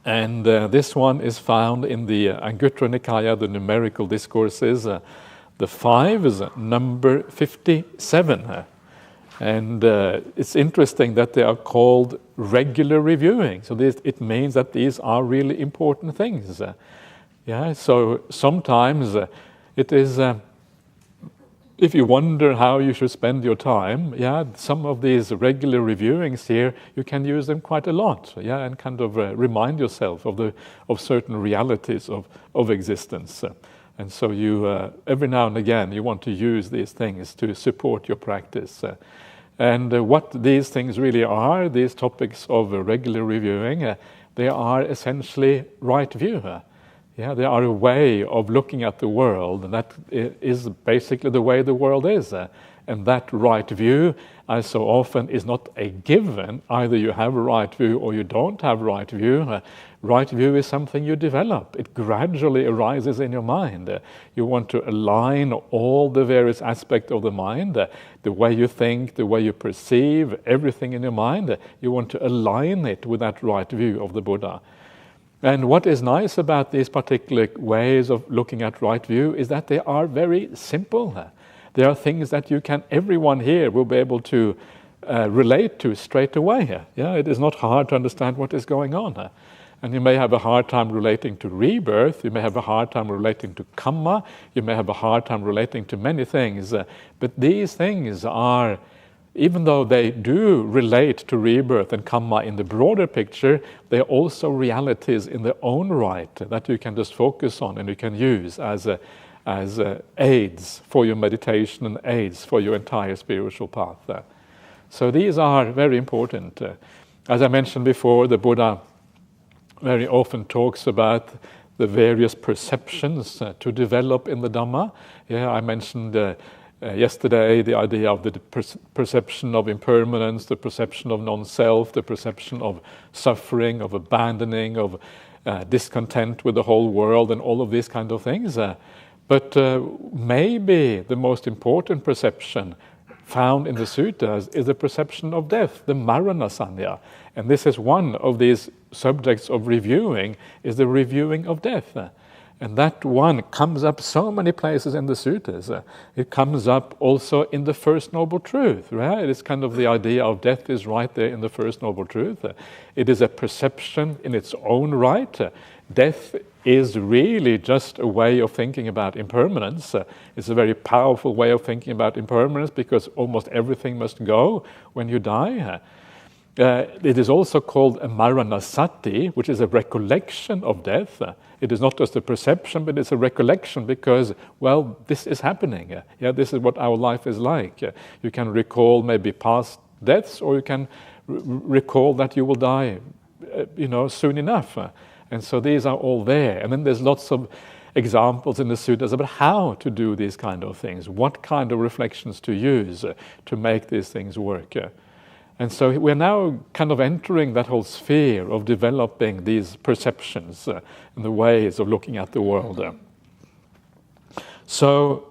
And this one is found in the Anguttara Nikaya, the numerical discourses. The 5 is number 57. And it's interesting that they are called regular reviewing. So it means that these are really important things. So sometimes it is, if you wonder how you should spend your time, some of these regular reviewings here, you can use them quite a lot, and kind of remind yourself of certain realities of existence. And so you, every now and again, you want to use these things to support your practice. And what these things really are, these topics of regular reviewing, they are essentially right view. They are a way of looking at the world, and that is basically the way the world is. And that right view, as so often, is not a given. Either you have a right view or you don't have a right view. Right view is something you develop. It gradually arises in your mind. You want to align all the various aspects of the mind, the way you think, the way you perceive, everything in your mind. You want to align it with that right view of the Buddha. And what is nice about these particular ways of looking at right view is that they are very simple. They are things that everyone here will be able to relate to straight away. It is not hard to understand what is going on. And you may have a hard time relating to rebirth, you may have a hard time relating to karma, you may have a hard time relating to many things. But these things are, even though they do relate to rebirth and karma in the broader picture, they are also realities in their own right that you can just focus on and you can use as aids for your meditation and aids for your entire spiritual path. So these are very important. As I mentioned before, the Buddha very often talks about the various perceptions to develop in the Dhamma. I mentioned yesterday the idea of the perception of impermanence, the perception of non-self, the perception of suffering, of abandoning, of discontent with the whole world, and all of these kind of things. But maybe the most important perception found in the suttas is the perception of death, the marana sanya. And this is one of these subjects of reviewing, is the reviewing of death. And that one comes up so many places in the suttas. It comes up also in the First Noble Truth, right? It's kind of the idea of death is right there in the First Noble Truth. It is a perception in its own right. Death is really just a way of thinking about impermanence. It's a very powerful way of thinking about impermanence because almost everything must go when you die. It is also called a maranasati, which is a recollection of death. It is not just a perception, but it's a recollection because, well, this is happening. This is what our life is like. You can recall maybe past deaths, or you can recall that you will die, soon enough. And so these are all there. And then there's lots of examples in the suttas about how to do these kind of things, what kind of reflections to use to make these things work. And so we're now kind of entering that whole sphere of developing these perceptions and the ways of looking at the world. So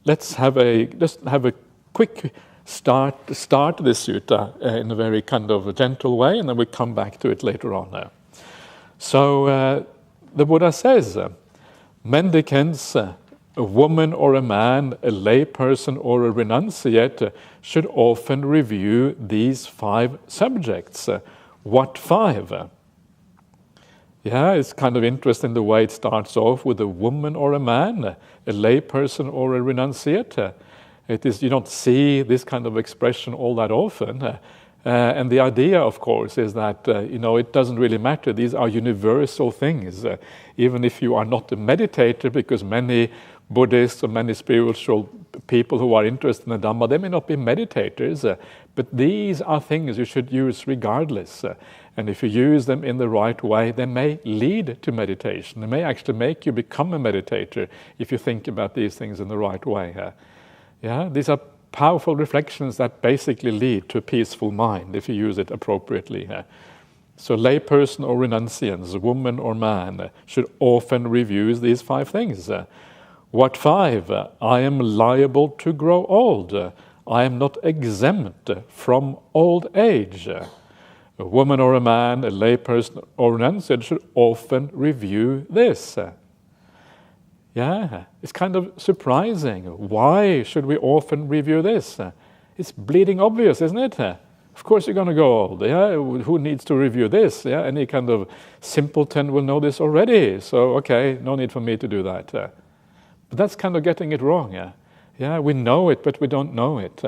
let's have a quick start this sutta in a very kind of a gentle way, and then we'll come back to it later on. So the Buddha says, mendicants, a woman or a man, a lay person or a renunciate should often review these 5 subjects. What 5? It's kind of interesting the way it starts off with a woman or a man, a lay person or a renunciate. It is, you don't see this kind of expression all that often. And the idea, of course, is that, it doesn't really matter. These are universal things. Even if you are not a meditator, because many Buddhists or many spiritual people who are interested in the Dhamma, they may not be meditators, but these are things you should use regardless. And if you use them in the right way, they may lead to meditation. They may actually make you become a meditator if you think about these things in the right way. These are powerful reflections that basically lead to a peaceful mind if you use it appropriately. So layperson or renunciants, woman or man, should often review these 5 things. What 5? I am liable to grow old. I am not exempt from old age. A woman or a man, a layperson or renunciant should often review this. It's kind of surprising. Why should we often review this? It's bleeding obvious, isn't it? Of course you're going to go old. Who needs to review this? Any kind of simpleton will know this already. So, okay, no need for me to do that. But that's kind of getting it wrong. We know it, but we don't know it.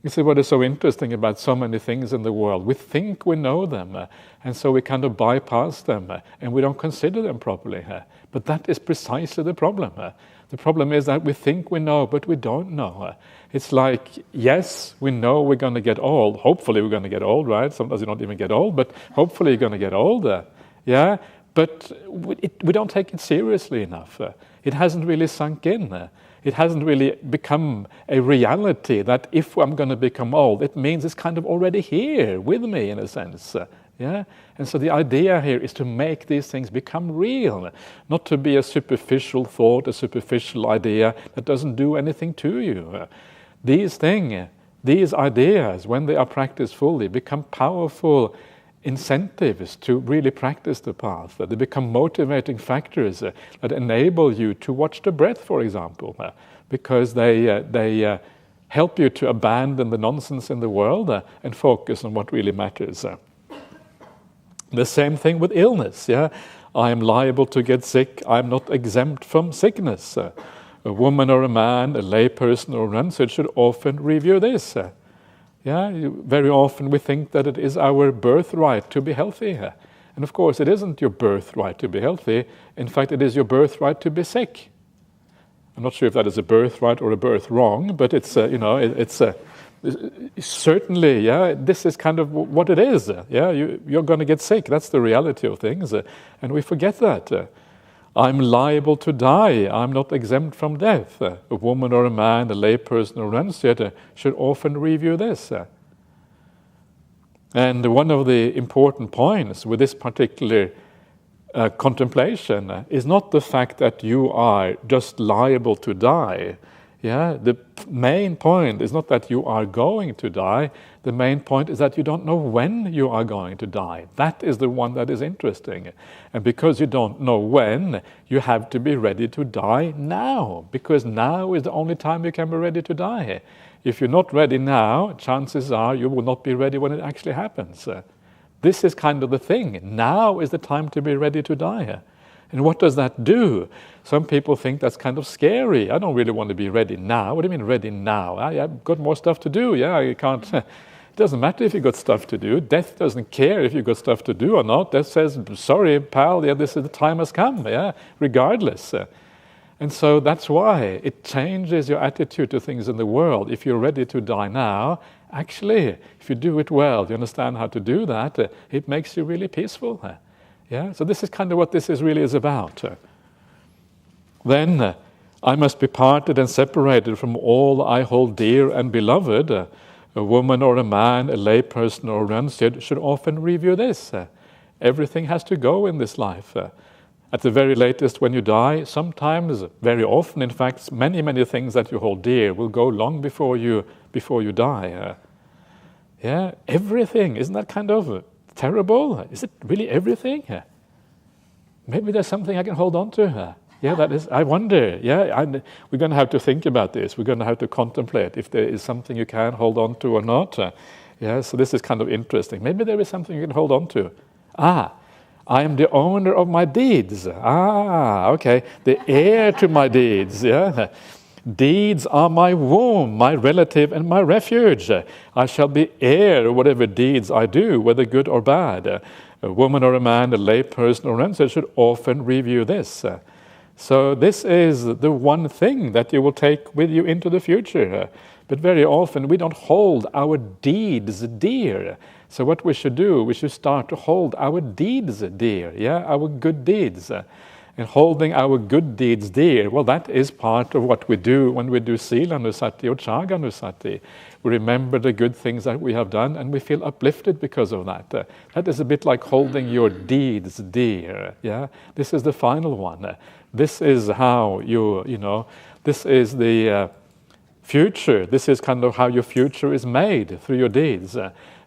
You see what is so interesting about so many things in the world? We think we know them, and so we kind of bypass them, and we don't consider them properly. But that is precisely the problem. The problem is that we think we know, but we don't know. It's like, yes, we know we're going to get old. Hopefully we're going to get old, right? Sometimes you don't even get old, but hopefully you're going to get older. But we don't take it seriously enough. It hasn't really sunk in. It hasn't really become a reality that if I'm going to become old, it means it's kind of already here with me in a sense. And so the idea here is to make these things become real, not to be a superficial thought, a superficial idea that doesn't do anything to you. These ideas, when they are practiced fully, become powerful incentives to really practice the path. They become motivating factors that enable you to watch the breath, for example, because they help you to abandon the nonsense in the world and focus on what really matters. The same thing with illness. I am liable to get sick. I am not exempt from sickness. A woman or a man, a layperson or a renunciant should often review this. Very often we think that it is our birthright to be healthy. And of course it isn't your birthright to be healthy. In fact, it is your birthright to be sick. I'm not sure if that is a birthright or a birth wrong, but it's certainly, this is kind of what it is. You're going to get sick. That's the reality of things. And we forget that. I'm liable to die. I'm not exempt from death. A woman or a man, a layperson or a renunciant should often review this. And one of the important points with this particular contemplation is not the fact that you are just liable to die. The main point is not that you are going to die. The main point is that you don't know when you are going to die. That is the one that is interesting. And because you don't know when, you have to be ready to die now, because now is the only time you can be ready to die. If you're not ready now, chances are you will not be ready when it actually happens. This is kind of the thing. Now is the time to be ready to die. And what does that do? Some people think that's kind of scary. I don't really want to be ready now. What do you mean ready now? I've got more stuff to do. I can't. It doesn't matter if you've got stuff to do. Death doesn't care if you've got stuff to do or not. Death says, sorry, pal, this is the time has come, regardless. And so that's why it changes your attitude to things in the world. If you're ready to die now, actually, if you do it well, you understand how to do that, it makes you really peaceful. So this is kind of what this really is about. Then I must be parted and separated from all I hold dear and beloved. A woman or a man, a layperson or a renunciant should often review this. Everything has to go in this life. At the very latest, when you die, sometimes, very often, in fact, many things that you hold dear will go long before you die. Everything. Isn't that kind of terrible? Is it really everything? Maybe there's something I can hold on to. That is, I wonder. We're going to have to think about this. We're going to have to contemplate if there is something you can hold on to or not. So this is kind of interesting. Maybe there is something you can hold on to. I am the owner of my deeds. Okay. The heir to my deeds. Deeds are my womb, my relative, and my refuge. I shall be heir of whatever deeds I do, whether good or bad. A woman or a man, a layperson or a renunciant should often review this. So this is the one thing that you will take with you into the future. But very often we don't hold our deeds dear. So what we should do, we should start to hold our deeds dear, our good deeds. And holding our good deeds dear, well, that is part of what we do when we do Silanusati or Chaganusati. We remember the good things that we have done and we feel uplifted because of that. That is a bit like holding your deeds dear. This is the final one. This is how this is the future. This is kind of how your future is made through your deeds.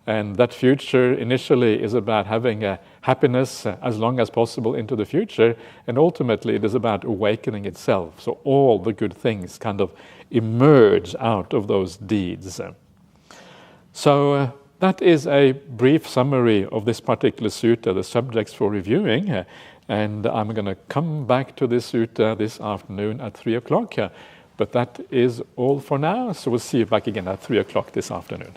And that future initially is about having a happiness as long as possible into the future, and ultimately it is about awakening itself. So all the good things kind of emerge out of those deeds. So that is a brief summary of this particular sutta, the subjects for reviewing. And I'm going to come back to this sutta this afternoon at 3 o'clock. But that is all for now. So we'll see you back again at 3 o'clock this afternoon.